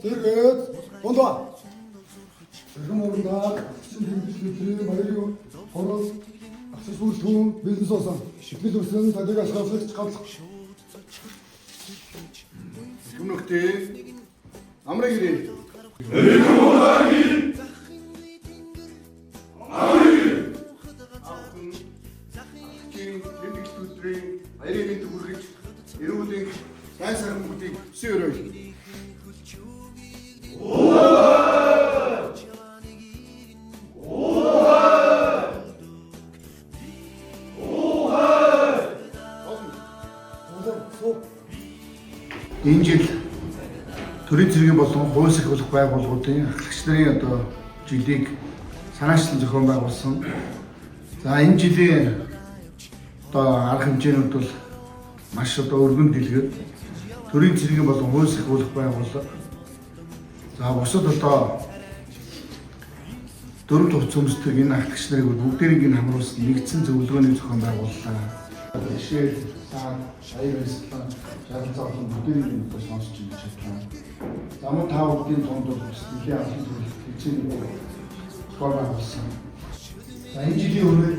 Сэргээд бондоо. Иргэн урандаа чинь тэмдэглэлтэй баярын хорол аксессуурын бизнес осон шигнэл өрсөн цадыг ашиглаж гадлах. Хүмүүхтэй амраг ирээ. Баярын төгөргөж эрүүлийн сайн сайхан бүдийг өсөн өрөөл. Энэ жил төрийн цэргийн болон хууль эрхлэх байгууллагуудын ахлагч нарын жилийг санаачлан зохион байгуулсан. За энэ жилийн арга хэмжээнүүд бол маш өргөн дэлгэр төрийн цэргийн болон хууль эрхлэх байгууллага. За бусад дөрөв төвч өмсдөг энэ ахлагч нарыг бүгдээрийг нь хамруулсан нэгдсэн зөвлөгөөний зохион байгууллаа. Жишээ саад аяр эслэн шаардлага бүгдээрийг нь сонсч ингэж чадлаа. Замун та бүдгийн тунд бол нэлийн алхам төрөлх хэмжээний зохион байгуулсан. За энэ жилийн өмнө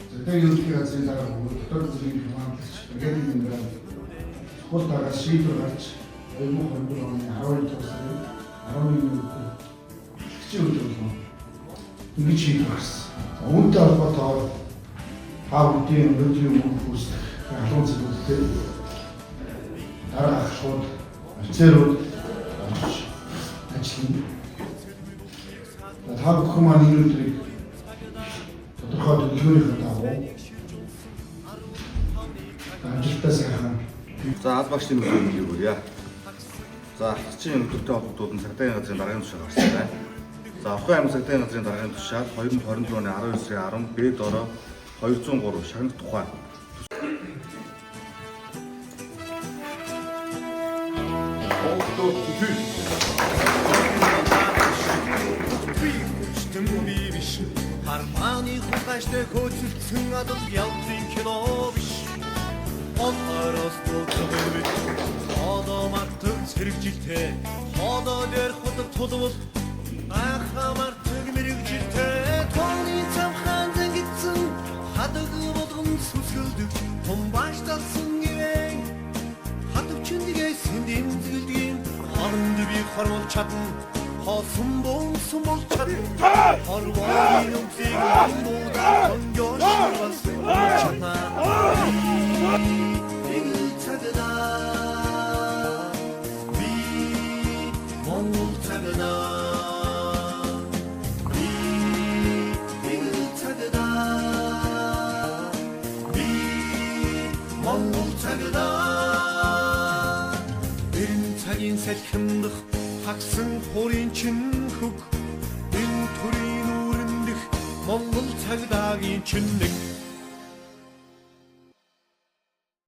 зөвхөн ерөнхий газрын дараа дотоод зэргийн хамгаалалч бригадын генерал хол дараас шийдвэр гарч 2022 оны 12 сарын 11-нд хэвчээ үйлдвэрлэв. Ингэж шийдвэр гарсан. Үүнтэй холбоотойгоор та бүдгийн өнөөдрийн өмнө үүсэх алуун зөвлөлтөд дараах шууд офицерууд ажиллана. Та бүхэн маань энэ өдрийг тодорхой төлөвлөгөөнийхөө дагуу амжилттай сайхан. За аль багшийн үзүүлэлт өгье. За ахлагчийн өдөртөө холбогдуулан цагдаагийн газрын даргын тушаал гарсан байна. За Орхон аймаг цагдаагийн газрын даргын тушаал 2024 оны 19 сарын 10 Б дороо 203 шагнах тухай. Харманы хукаштай хөцөлдсөн адал явдлын кино биш. Онороос төгсөмөв. Одоо мартаг зэрэгжилтэй. Одоо дээр хотод тулвал ахамартаг мэрэгжилтэй. Тооны цамхан зангидсан хадаг болгон сүсгэлдэг. Томбашталсан гэрээ. Хатвчиндгээ сэндийн згэлдгийн хоронд би хормол чадна. Хосон бонсон бол чадна. Хорвоны нүцийг амбуудан сонгоошвалсан чадна. Салхиндах хагсан хурийн чин хөг энэ төрийн үүрэндх Монгол цагдаагийн чинэг